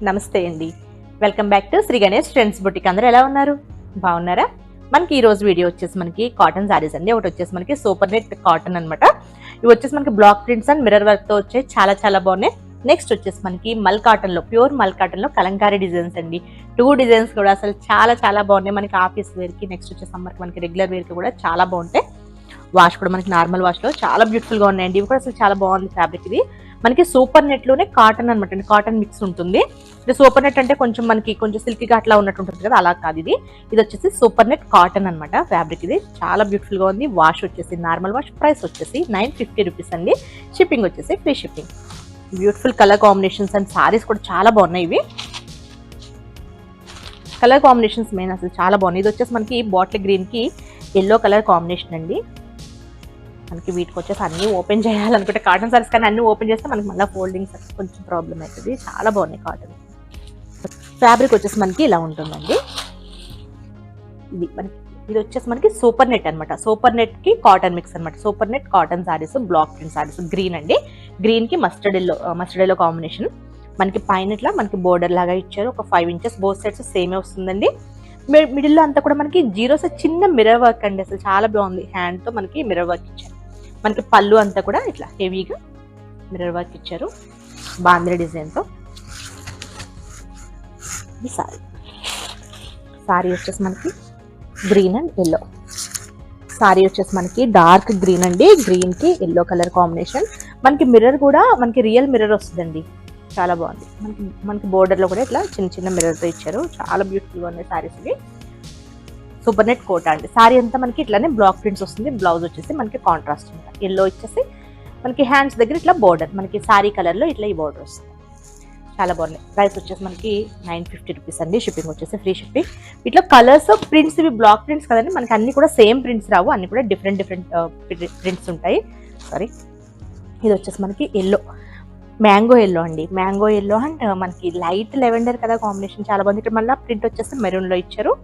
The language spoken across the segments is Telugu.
నమస్తే అండి. వెల్కమ్ బ్యాక్ టు శ్రీ గణేష్ ట్రెండ్స్ బుటిక్. అందరూ ఎలా ఉన్నారు? బాగున్నారా? మనకి ఈ రోజు వీడియో వచ్చేసి మనకి కాటన్ సారీస్ అండి. ఒకటి వచ్చేసి మనకి సూపర్ నెట్ కాటన్ అన్నమాట. ఇవి వచ్చేసి మనకి block prints and mirror work తో వచ్చే చాలా బాగున్నాయి. నెక్స్ట్ వచ్చేసి మనకి మల్ కాటన్ లో, ప్యూర్ మల్ కాటన్ లో కలంకారీ డిజైన్స్ అండి. 2 డిజైన్స్ కూడా అసలు చాలా బాగున్నాయి. మనకి ఆఫీస్ వేర్ కి, నెక్స్ట్ వచ్చే సమ్మర్ కి, మనకి రెగ్యులర్ వేర్ కి కూడా చాలా బాగుంటాయి. వాష్ కూడా మనకి నార్మల్ వాష్ లో చాలా బ్యూటిఫుల్ గా ఉన్నాయండి. ఇవి కూడా అసలు చాలా బాగుంది ఫ్యాబ్రిక్. ఇది మనకి సూపర్ నెట్ లోనే కాటన్ అనమాట అండి. కాటన్ మిక్స్ ఉంటుంది. ఇది సూపర్ నెట్ అంటే కొంచెం సిల్కీగా అట్లా ఉన్నట్టు ఉంటుంది కదా, అలా కాదు ఇది. ఇది వచ్చేసి సూపర్ నెట్ కాటన్ అనమాట ఫ్యాబ్రిక్. ఇది చాలా బ్యూటిఫుల్ గా ఉంది. వాష్ వచ్చేసి నార్మల్ వాష్. ప్రైస్ వచ్చేసి 950 రూపీస్ అండి. షిప్పింగ్ వచ్చేసి free shipping. Beautiful colour combinations and saris కూడా చాలా బాగున్నాయి. ఇవి కలర్ కాంబినేషన్స్ మెయిన్ అసలు చాలా బాగున్నాయి. ఇది వచ్చేసి మనకి బాటిల్ గ్రీన్ కి ఎల్లో కలర్ కాంబినేషన్ అండి. మనకి వీటికి వచ్చేసి అన్ని ఓపెన్ చేయాలనుకుంటే కాటన్ సారీస్ కానీ అన్ని ఓపెన్ చేస్తే మనకి మళ్ళీ ఫోల్డింగ్స్ కొంచెం ప్రాబ్లం అవుతుంది. చాలా బాగున్నాయి కాటన్. ఫ్యాబ్రిక్ వచ్చేసి మనకి ఇలా ఉంటుందండి. ఇది వచ్చేసి మనకి సూపర్ నెట్ అనమాట. సూపర్ నెట్ కి కాటన్ మిక్స్ అనమాట. Super net cotton saris, block print saris. Green అండి. గ్రీన్ కి మస్టర్డ్ ఎల్లో కాంబినేషన్. మనకి పైన ఇట్లా మనకి బోర్డర్ లాగా ఇచ్చారు. ఒక 5 ఇంచెస్ బోత్ సైడ్స్ సేమే వస్తుందండి. మిడిల్లో అంతా కూడా మనకి జీరోస్ చిన్న మిర్రర్ వర్క్ అండి. అసలు చాలా బాగుంది. హ్యాండ్ తో మనకి మిర్రర్ వర్క్ ఇచ్చారు. మనకి పళ్ళు అంతా కూడా ఇట్లా హెవీగా మిర్రర్ వర్క్ ఇచ్చారు బాంద్రీ డిజైన్ తో. ఈ సారీ వచ్చేసి మనకి గ్రీన్ అండ్ ఎల్లో. సారీ వచ్చేసి మనకి డార్క్ గ్రీన్ అండి. గ్రీన్ కి ఎల్లో కలర్ కాంబినేషన్. మనకి మిర్రర్ కూడా మనకి రియల్ మిర్రర్ వస్తుందండి. చాలా బాగుంది. మనకి బోర్డర్ లో కూడా ఇట్లా చిన్న మిర్రర్ తో ఇచ్చారు. చాలా బ్యూటిఫుల్ గా ఉన్నాయి సారీస్ ఇవి. సూపర్ నెట్ కోటా అండి. సారీ అంతా మనకి ఇట్లానే బ్లాక్ ప్రింట్స్ వస్తుంది. బ్లౌజ్ వచ్చేసి మనకి కాంట్రాస్ట్ ఉంటుంది. ఎల్లో ఇచ్చేసి మనకి హ్యాండ్స్ దగ్గర ఇట్లా బోర్డర్, మనకి సారీ కలర్ లో ఇట్లా ఈ బోర్డర్ వస్తుంది. చాలా బాగున్నాయి. ప్రైస్ వచ్చేసి మనకి 950 రూపీస్ అండి. షిప్పింగ్ వచ్చేసి ఫ్రీ షిప్పింగ్. ఇట్లా కలర్స్ ప్రింట్స్, ఇవి బ్లాక్ ప్రింట్స్ కదండి. మనకి అన్ని కూడా సేమ్ ప్రింట్స్ రావు, అన్ని కూడా డిఫరెంట్ ప్రింట్స్ ఉంటాయి. సారీ, ఇది వచ్చేసి మనకి ఎల్లో, మ్యాంగో ఎల్లో అండి. మ్యాంగో ఎల్లో అండ్ మనకి లైట్ లెవెండర్ కదా కాంబినేషన్, చాలా బాగుంది. ఇక్కడ మళ్ళీ ప్రింట్ వచ్చేసి మెరూన్ లో ఇచ్చారు.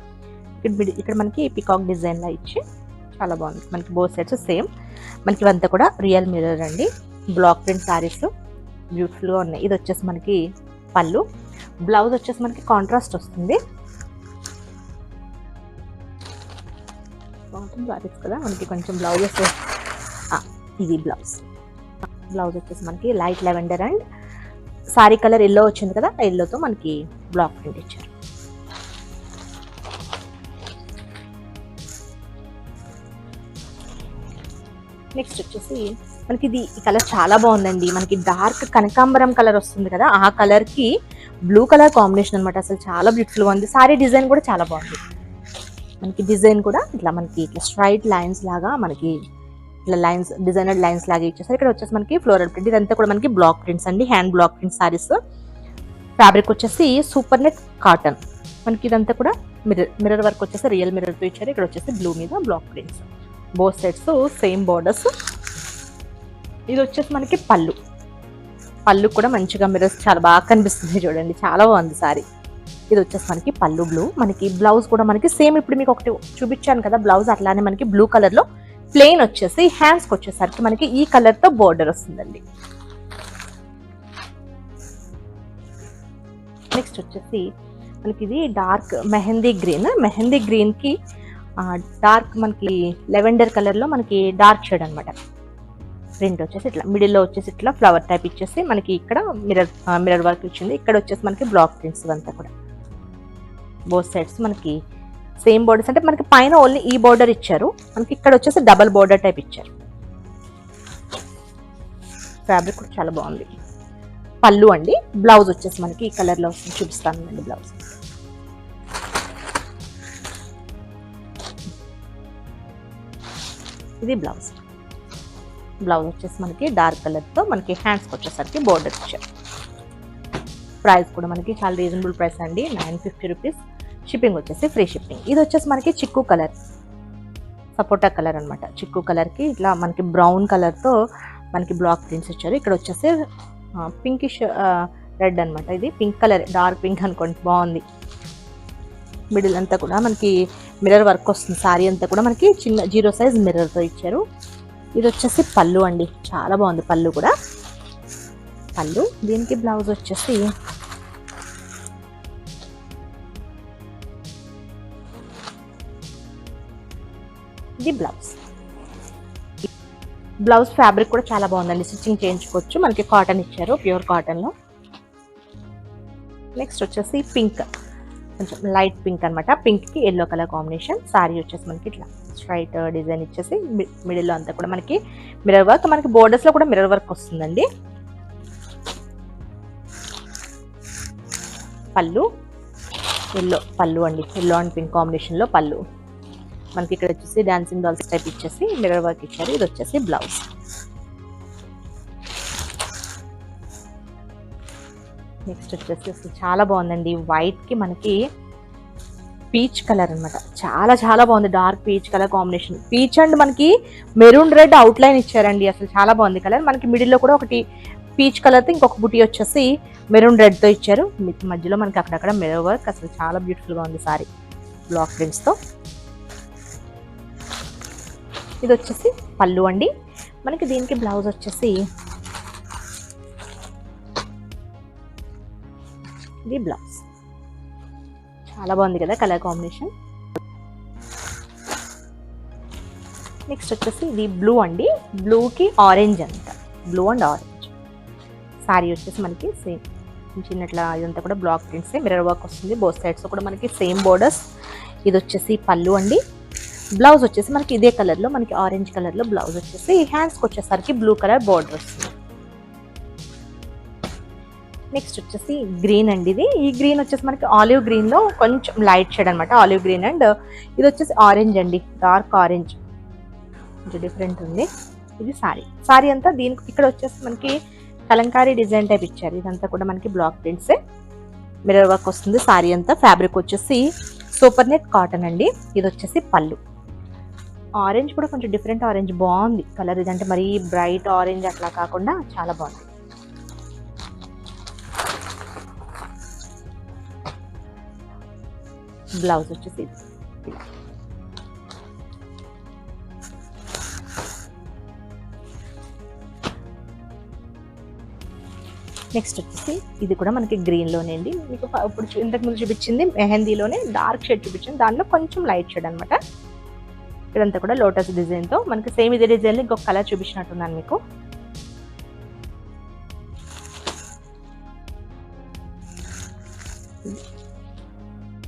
ఇక్కడ మనకి పికాక్ డిజైన్ లా ఇచ్చి చాలా బాగుంది. మనకి బోత్ సైడ్స్ సేమ్. మనకి ఇవంతా కూడా రియల్ మిర్రర్ అండి. బ్లాక్ ప్రింట్ సారీస్ బ్యూటిఫుల్ గా ఉన్నాయి. ఇది వచ్చేసి మనకి పళ్ళు. బ్లౌజ్ వచ్చేసి మనకి కాంట్రాస్ట్ వస్తుంది. కాటన్ సారీస్ కదా, మనకి కొంచెం బ్లౌజెస్. ఇది బ్లౌజ్ వచ్చేసి మనకి light lavender and sorry colour yellow వచ్చింది కదా, ఆ ఎల్లోతో మనకి బ్లాక్ ప్రింట్ ఇచ్చారు. నెక్స్ట్ వచ్చేసి మనకి ఈ కలర్ చాలా బాగుందండి. మనకి డార్క్ కనకాంబరం కలర్ వస్తుంది కదా, ఆ కలర్ కి బ్లూ కలర్ కాంబినేషన్ అనమాట. అసలు చాలా బ్యూటిఫుల్ గా ఉంది. సారీ డిజైన్ కూడా చాలా బాగుంది. మనకి డిజైన్ కూడా ఇట్లా స్ట్రైట్ లైన్స్ లాగా మనకి ఇట్లా లైన్స్, డిజైనర్ లైన్స్ లాగా ఇచ్చేసారు. ఇక్కడ వచ్చేసి మనకి ఫ్లోరల్ ప్రింట్. ఇదంతా కూడా మనకి బ్లాక్ ప్రింట్స్ అండి. Hand black print saris. Fabric వచ్చేసి సూపర్ నెట్ కాటన్. మనకి ఇదంతా కూడా మిర్రర్ వర్క్ వచ్చేసి రియల్ మిర్రర్ తో ఇచ్చారు. ఇక్కడ వచ్చేసి బ్లూ మీద block prints. Both sides same borders. ఇది వచ్చేసి మనకి పళ్ళు కూడా మంచిగా మిర్రర్స్ చాలా బాగా కనిపిస్తుంది. చూడండి, చాలా బాగుంది సారీ. ఇది వచ్చేసి మనకి పళ్ళు బ్లూ. మనకి బ్లౌజ్ కూడా మనకి సేమ్, ఇప్పుడు మీకు ఒకటి చూపించాను కదా బ్లౌజ్, అట్లానే మనకి బ్లూ కలర్ లో ప్లెయిన్ వచ్చేసి హ్యాండ్స్ కి వచ్చేసరికి మనకి ఈ కలర్ తో బోర్డర్ వస్తుందండి. నెక్స్ట్ వచ్చేసి మనకి ఇది డార్క్ మెహందీ గ్రీన్ కి డార్క్ మనకి లెవెండర్ కలర్ లో మనకి డార్క్ షేడ్ అనమాట. ప్రింట్ వచ్చేసి ఇట్లా మిడిల్ లో వచ్చేసి ఇట్లా ఫ్లవర్ టైప్ ఇచ్చేసి మనకి ఇక్కడ మిర్రర్ వర్క్ ఇచ్చింది. ఇక్కడ వచ్చేసి మనకి బ్లాక్ ప్రింట్స్ అంతా కూడా బోత్ సైడ్స్ మనకి సేమ్ బోర్డర్స్. అంటే మనకి పైన ఓన్లీ ఈ బోర్డర్ ఇచ్చారు, మనకి ఇక్కడ వచ్చేసి డబల్ బోర్డర్ టైప్ ఇచ్చారు. ఫ్యాబ్రిక్ కూడా చాలా బాగుంది. పళ్ళు అండి. బ్లౌజ్ వచ్చేసి మనకి ఈ కలర్ లో వస్తుంది. చూపిస్తాను అండి బ్లౌజ్. ఇది బ్లౌజ్ వచ్చేసి మనకి డార్క్ కలర్ తో మనకి హ్యాండ్స్ వచ్చేసరికి బోర్డర్ ఇచ్చారు. ప్రైస్ కూడా మనకి చాలా రీజనబుల్ ప్రైస్ అండి. 950 రూపీస్. షిప్పింగ్ వచ్చేసి ఫ్రీ షిప్పింగ్. ఇది వచ్చేసి మనకి చిక్కు కలర్, సపోటా కలర్ అనమాట. చిక్కు కలర్ కి ఇట్లా మనకి బ్రౌన్ కలర్ తో మనకి బ్లాక్ ప్రింట్స్ ఇచ్చారు. ఇక్కడ వచ్చేసి పింకిష్ రెడ్ అనమాట. ఇది పింక్ కలర్, డార్క్ పింక్ అనుకోండి, బాగుంది. మిడిల్ అంతా కూడా మనకి మిర్రర్ వర్క్ వస్తుంది. సారీ అంతా కూడా మనకి చిన్న 0 సైజ్ మిర్రర్ తో ఇచ్చారు. ఇది వచ్చేసి పళ్ళు అండి. చాలా బాగుంది పళ్ళు కూడా. పళ్ళు, దీనికి బ్లౌజ్ వచ్చేసి ఇది బ్లౌజ్. బ్లౌజ్ ఫ్యాబ్రిక్ కూడా చాలా బాగుందండి, స్టిచ్చింగ్ చేయించుకోవచ్చు. మనకి కాటన్ ఇచ్చారు, ప్యూర్ కాటన్లో. నెక్స్ట్ వచ్చేసి పింక్, కొంచెం లైట్ పింక్ అనమాట. పింక్కి ఎల్లో కలర్ కాంబినేషన్. శారీ వచ్చేసి మనకి ఇట్లా స్ట్రైట్ డిజైన్ ఇచ్చేసి మిడిల్లో అంతా కూడా మనకి మిర్రర్ వర్క్, మనకి బోర్డర్స్లో కూడా మిర్రర్ వర్క్ వస్తుందండి. పళ్ళు ఎల్లో పళ్ళు అండి, ఎల్లో అండ్ పింక్ కాంబినేషన్లో పళ్ళు. మనకి ఇక్కడ వచ్చేసి డాన్సింగ్ డాల్స్ టైప్ ఇచ్చేసి మిర్రర్ వర్క్ ఇచ్చారు. ఇది వచ్చేసి బ్లౌజ్. నెక్స్ట్ వచ్చేసి అసలు చాలా బాగుందండి, వైట్కి మనకి పీచ్ కలర్ అనమాట. చాలా చాలా బాగుంది, dark peach colour combination. Peach and మనకి మెరూన్ రెడ్ అవుట్లైన్ ఇచ్చారండి, అసలు చాలా బాగుంది కలర్. మనకి మిడిల్లో కూడా ఒకటి పీచ్ కలర్తో ఇంకొక బుటీ వచ్చేసి మెరూన్ రెడ్తో ఇచ్చారు. మధ్యలో మనకి అక్కడక్కడ మిర్రర్ వర్క్. అసలు చాలా బ్యూటిఫుల్గా ఉంది సారీ, బ్లాక్ ప్రింట్స్తో. ఇది వచ్చేసి పళ్ళు అండి. మనకి దీనికి బ్లౌజ్ వచ్చేసి ఇది బ్లౌజ్. చాలా బాగుంది కదా కలర్ కాంబినేషన్. నెక్స్ట్ వచ్చేసి ఇది బ్లూ అండి, బ్లూకి ఆరెంజ్ అంట, బ్లూ అండ్ ఆరెంజ్. శారీ వచ్చేసి మనకి సేమ్ చిన్నట్లా ఇదంతా కూడా బ్లాక్ ప్రింట్స్, మిర్రర్ వర్క్ వస్తుంది. బోత్ సైడ్స్ కూడా మనకి సేమ్ బోర్డర్స్. ఇది వచ్చేసి పళ్ళు అండి. బ్లౌజ్ వచ్చేసి మనకి ఇదే కలర్లో, మనకి ఆరెంజ్ కలర్లో బ్లౌజ్ వచ్చేసి హ్యాండ్స్కి వచ్చేసరికి బ్లూ కలర్ బోర్డర్ వస్తుంది. నెక్స్ట్ వచ్చేసి గ్రీన్ అండి. ఈ గ్రీన్ వచ్చేసి మనకి ఆలివ్ గ్రీన్లో కొంచెం లైట్ షేడ్ అనమాట, ఆలివ్ గ్రీన్. అండ్ ఇది వచ్చేసి ఆరెంజ్ అండి, డార్క్ ఆరెంజ్, కొంచెం డిఫరెంట్ ఉంది. ఇది శారీ అంతా దీనికి ఇక్కడ వచ్చేసి మనకి కలంకారీ డిజైన్ టైప్ ఇచ్చారు. ఇదంతా కూడా మనకి బ్లాక్ ప్రింట్సే, మిర్రర్ వర్క్ వస్తుంది. శారీ అంతా ఫ్యాబ్రిక్ వచ్చేసి సూపర్ నెట్ కాటన్ అండి. ఇది వచ్చేసి పళ్ళు. ఆరెంజ్ కూడా కొంచెం డిఫరెంట్ ఆరెంజ్, బాగుంది కలర్. ఇదంటే మరీ బ్రైట్ ఆరెంజ్ అట్లా కాకుండా చాలా బాగుంది. బ్లౌజ్ వచ్చేసి నెక్స్ట్ వచ్చేసి ఇది కూడా మనకి గ్రీన్లోనే అండి. మీకు ఇప్పుడు ఇంతకు ముందు చూపించింది మెహందీలోనే డార్క్ షేడ్ చూపించింది, దానిలో కొంచెం లైట్ షేడ్ అనమాట. ఇదంతా కూడా లోటస్ డిజైన్తో మనకి సేమ్ ఇదే డిజైన్లో ఇంకొక కలర్ చూపించినట్టున్నాను మీకు.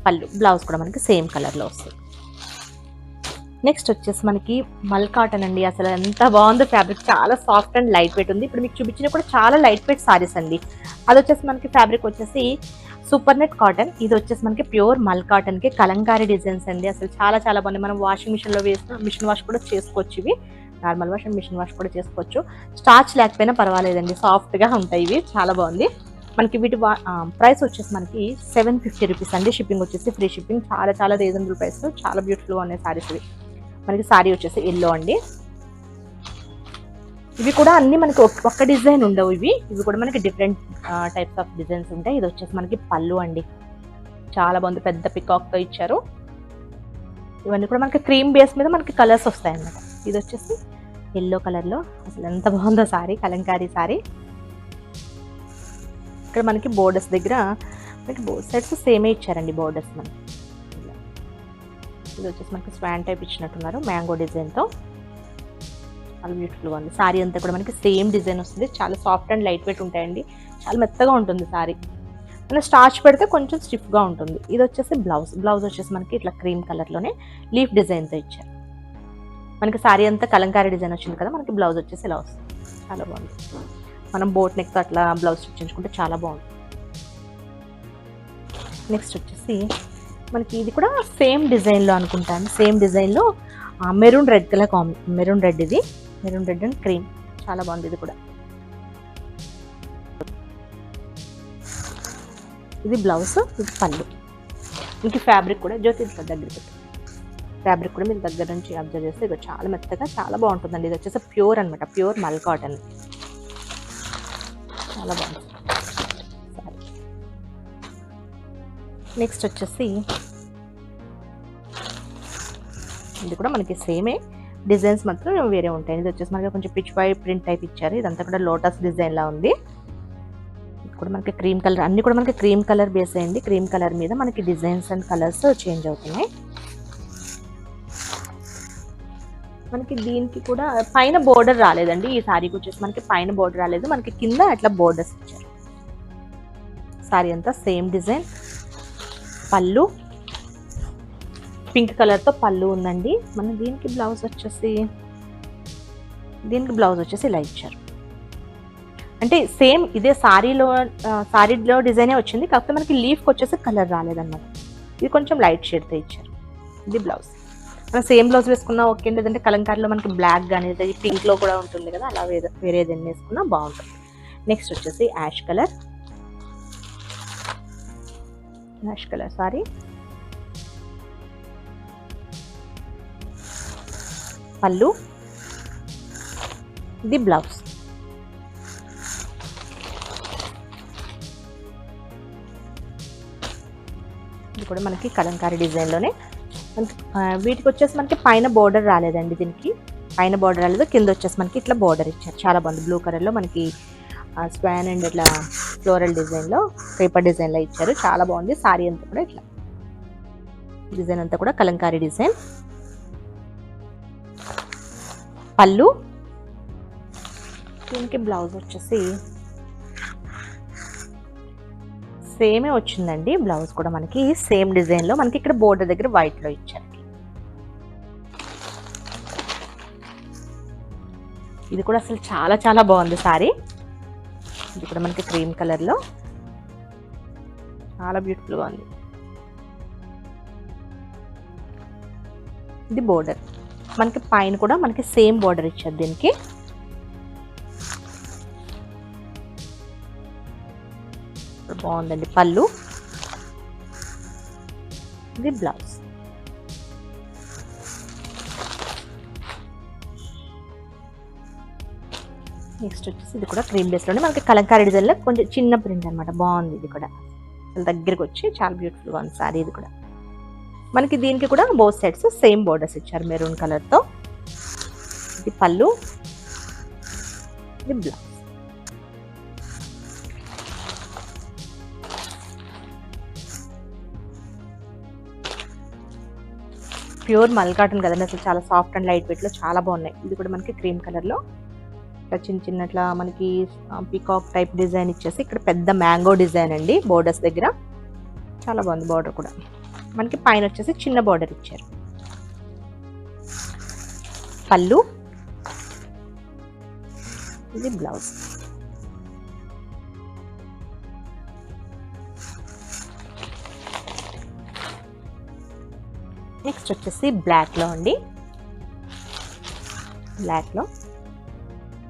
పళ్ళు, బ్లౌజ్ కూడా మనకి సేమ్ కలర్లో వస్తుంది. నెక్స్ట్ వచ్చేసి మనకి మల్ కాటన్ అండి. అసలు ఎంత బాగుందో ఫ్యాబ్రిక్, చాలా సాఫ్ట్ అండ్ లైట్ వెయిట్ ఉంది. ఇప్పుడు మీకు చూపించిన కూడా చాలా లైట్ వెయిట్ సారీస్ అండి. అది వచ్చేసి మనకి ఫ్యాబ్రిక్ వచ్చేసి సూపర్ నెట్ కాటన్. ఇది వచ్చేసి మనకి ప్యూర్ మల్ కాటన్కి కలంకారీ డిజైన్స్ అండి. అసలు చాలా చాలా బాగుంది. మనం వాషింగ్ మిషన్లో వేసిన మిషన్ వాష్ కూడా చేసుకోవచ్చు. ఇవి normal wash and machine wash కూడా చేసుకోవచ్చు. స్టార్చ్ లేకపోయినా పర్వాలేదండి, సాఫ్ట్గా ఉంటాయి ఇవి. చాలా బాగుంది. మనకి వీటి ప్రైస్ వచ్చేసి మనకి 750 రూపీస్ అండి. షిప్పింగ్ వచ్చేసి ఫ్రీ షిప్పింగ్. చాలా చాలా రీజనబుల్ ప్రైస్, చాలా బ్యూటిఫుల్గా ఉన్నాయి సారీస్ ఇవి. మనకి సారీ వచ్చేసి ఎల్లో అండి. ఇవి కూడా అన్ని మనకి ఒక్క డిజైన్ ఉండవు, ఇవి కూడా మనకి డిఫరెంట్ టైప్స్ ఆఫ్ డిజైన్స్ ఉంటాయి. ఇది వచ్చేసి మనకి పళ్ళు అండి, చాలా బాగుంది, పెద్ద పికాక్తో ఇచ్చారు. ఇవన్నీ కూడా మనకి క్రీమ్ బేస్ మీద మనకి కలర్స్ వస్తాయి అన్నమాట. ఇది వచ్చేసి ఎల్లో కలర్లో, అసలు ఎంత బాగుందో సారీ, కలంకారీ సారీ. ఇక్కడ మనకి బోర్డర్స్ దగ్గర మనకి బోర్డ్ సైడ్స్ సేమే ఇచ్చారండి బోర్డర్స్ మనకి. ఇది వచ్చేసి మనకి స్వాన్ టైప్ ఇచ్చినట్టున్నారు, మ్యాంగో డిజైన్తో. చాలా బ్యూటిఫుల్గా ఉంది. సారీ అంతా కూడా మనకి సేమ్ డిజైన్ వస్తుంది. చాలా సాఫ్ట్ అండ్ లైట్ వెయిట్ ఉంటాయండి, చాలా మెత్తగా ఉంటుంది సారీ. మనం స్టార్చ్ పెడితే కొంచెం స్టిఫ్గా ఉంటుంది. ఇది వచ్చేసి బ్లౌజ్ వచ్చేసి మనకి ఇట్లా క్రీమ్ కలర్లోనే లీఫ్ డిజైన్తో ఇచ్చారు. మనకి సారీ అంతా కలంకారీ డిజైన్ వచ్చింది కదా, మనకి బ్లౌజ్ వచ్చేసి ఇలా వస్తుంది. చాలా బాగుంది. మనం బోట్ నెక్తో అట్లా బ్లౌజ్ స్టిచ్చించుకుంటే చాలా బాగుంది. నెక్స్ట్ వచ్చేసి మనకి ఇది కూడా సేమ్ డిజైన్లో అనుకుంటాను, సేమ్ డిజైన్లో maroon red colour maroon red, ఇది మెరూన్ రెడ్ అండ్ క్రీమ్, చాలా బాగుంది. ఇది కూడా ఇది బ్లౌజ్, ఇది పళ్ళు. ఇంక ఫ్యాబ్రిక్ కూడా జ్యోతి దగ్గర ఫ్యాబ్రిక్ కూడా మీరు దగ్గర నుంచి అబ్జర్వ్ చేస్తే ఇది చాలా మెత్తగా చాలా బాగుంటుందండి. ఇది వచ్చేసి ప్యూర్ అనమాట, ప్యూర్ మల్ కాటన్, చాలా బాగుంది. నెక్స్ట్ వచ్చేసి ఇది కూడా మనకి సేమే, డిజైన్స్ మాత్రం వేరే ఉంటాయి. ఇది వచ్చేసి మనకి కొంచెం పిచ్ పై ప్రింట్ టైప్ ఇచ్చారు. ఇదంతా కూడా లోటస్ డిజైన్ లా ఉంది. ఇది కూడా మనకి క్రీమ్ కలర్, అన్ని కూడా మనకి క్రీమ్ కలర్ బేస్ అయింది. క్రీమ్ కలర్ మీద మనకి డిజైన్స్ అండ్ కలర్స్ చేంజ్ అవుతున్నాయి. మనకి దీనికి కూడా పైన బోర్డర్ రాలేదండి. ఈ సారీకి వచ్చేసి మనకి పైన బోర్డర్ రాలేదు, మనకి కింద అట్లా బోర్డర్స్ ఇచ్చారు. సారీ అంతా సేమ్ డిజైన్. పళ్ళు పింక్ కలర్తో పళ్ళు ఉందండి. మన దీనికి బ్లౌజ్ వచ్చేసి ఇలా ఇచ్చారు. అంటే సేమ్ ఇదే సారీలో డిజైనే వచ్చింది, కాకపోతే మనకి లీఫ్కి వచ్చేసి కలర్ రాలేదన్నమాట. ఇది కొంచెం లైట్ షేడ్తో ఇచ్చారు. ఇది బ్లౌజ్. మనం సేమ్ బ్లౌజ్ వేసుకున్నా ఓకే, లేదంటే కలంకారీలో మనకి బ్లాక్ కానీ పింక్లో కూడా ఉంటుంది కదా, అలా వేరే ఏదైనా వేసుకున్నా బాగుంటుంది. నెక్స్ట్ వచ్చేసి యాష్ కలర్ సారీ. పళ్ళు, ఇది బ్లౌజ్. ఇది కూడా మనకి కలంకారీ డిజైన్లోనే. మనకి వీటికి వచ్చేసి మనకి పైన బోర్డర్ రాలేదండి. దీనికి పైన బోర్డర్ రాలేదు, కింద వచ్చేసి మనకి ఇట్లా బోర్డర్ ఇచ్చారు. చాలా బాగుంది. బ్లూ కలర్లో మనకి స్వాన్ అండ్ ఇట్లా ఫ్లోరల్ డిజైన్లో పేపర్ డిజైన్లో ఇచ్చారు. చాలా బాగుంది. సారీ అంతా కూడా ఇట్లా డిజైన్ అంతా కూడా కలంకారీ డిజైన్. పళ్ళు, దీనికి బ్లౌజ్ వచ్చేసి సేమే వచ్చిందండి. బ్లౌజ్ కూడా మనకి సేమ్ డిజైన్లో, మనకి ఇక్కడ బోర్డర్ దగ్గర వైట్లో ఇచ్చారు. ఇది కూడా అసలు చాలా చాలా బాగుంది సారీ. ఇది కూడా మనకి క్రీమ్ కలర్లో చాలా బ్యూటిఫుల్గా ఉంది. ఇది బోర్డర్, మనకి పైన కూడా మనకి సేమ్ బోర్డర్ ఇచ్చారు దీనికి. బాగుందండి. పళ్ళు, ఇది బ్లౌజ్. నెక్స్ట్ వచ్చేసి ఇది కూడా క్రీమ్ బేస్లోనే మనకి కలంకారీ డిజైన్లో కొంచెం చిన్న ప్రింట్ అనమాట. బాగుంది. ఇది కూడా దగ్గరికి వచ్చి చాలా బ్యూటిఫుల్గా ఉంది సారీ. ఇది కూడా మనకి దీనికి కూడా బోత్ సైడ్స్ సేమ్ బోర్డర్స్ ఇచ్చారు మెరూన్ కలర్తో. ఇది పళ్ళు, ఇది బ్లౌజ్. ప్యూర్ మల్ కాటన్ కదండి, అసలు చాలా సాఫ్ట్ అండ్ లైట్ వెయిట్లో చాలా బాగున్నాయి. ఇది కూడా మనకి క్రీమ్ కలర్లో ఇట్లా చిన్నట్లా మనకి పీకాక్ టైప్ డిజైన్ ఇచ్చేసి ఇక్కడ పెద్ద మ్యాంగో డిజైన్ అండి బోర్డర్స్ దగ్గర. చాలా బాగుంది. బోర్డర్ కూడా మనకి పైన వచ్చేసి చిన్న బోర్డర్ ఇచ్చారు. పళ్ళు, ఇది బ్లౌజ్. నెక్స్ట్ వచ్చేసి బ్లాక్లో అండి. బ్లాక్లో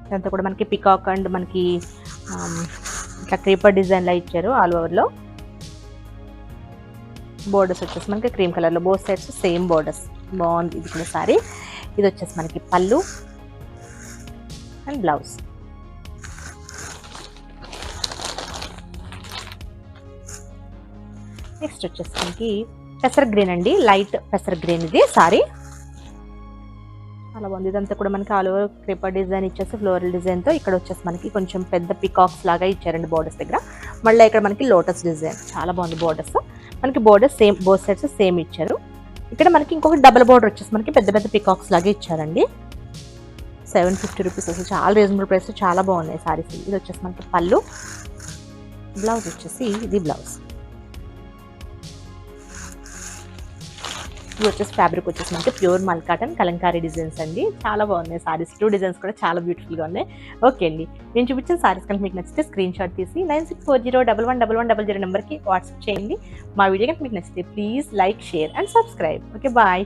ఇదంతా కూడా మనకి పికాక్ అండ్ మనకి ఇట్లా క్రీపర్ డిజైన్లో ఇచ్చారు. ఆల్ ఓవర్లో బోర్డర్స్ వచ్చేసి మనకి క్రీమ్ కలర్లో బోత్ సైడ్స్ సేమ్ బోర్డర్స్. బాగుంది. ఇది కూడా సారీ. ఇది వచ్చేసి మనకి పళ్ళు అండ్ బ్లౌజ్. నెక్స్ట్ వచ్చేసి మనకి పెసర్ గ్రీన్ అండి, లైట్ పెసర్ గ్రీన్ ఇది సారీ. చాలా బాగుంది. ఇదంతా కూడా మనకి ఆల్ ఓవర్ క్రీపర్ డిజైన్ ఇచ్చేసి ఫ్లోరల్ డిజైన్తో ఇక్కడ వచ్చేసి మనకి కొంచెం పెద్ద పికాక్స్ లాగా ఇచ్చారండి బోర్డర్స్ దగ్గర. మళ్ళీ ఇక్కడ మనకి లోటస్ డిజైన్. చాలా బాగుంది. బోర్డర్స్ మనకి borders same, both sides same ఇచ్చారు. ఇక్కడ మనకి ఇంకొక డబుల్ బోర్డర్ వచ్చేసి మనకి పెద్ద పెద్ద పికాక్స్ లాగా ఇచ్చారండి. 750 రూపీస్ అసలు చాలా రీజనబుల్ ప్రైస్. చాలా బాగున్నాయి సారీస్. ఇది వచ్చేసి మనకి పళ్ళు, బ్లౌజ్ వచ్చేసి ఇది బ్లౌజ్. ఇది వచ్చేసి ఫ్యాబ్రిక్ వచ్చేసి మనకి ప్యూర్ మల్ కాటన్ కలంకారీ డిజైన్స్ అండి. చాలా బాగున్నాయి సారీస్. 2 డిజైన్స్ కూడా చాలా బ్యూటిఫుల్గా ఉన్నాయి. ఓకే అండి, నేను చూపించిన సారీస్ కనుక మీకు నచ్చితే స్క్రీన్ షాట్ తీసి 9640111100 నెంబర్కి వాట్సాప్ చేయండి. మా వీడియో కనుక మీకు నచ్చితే please like, share and subscribe. Okay, bye.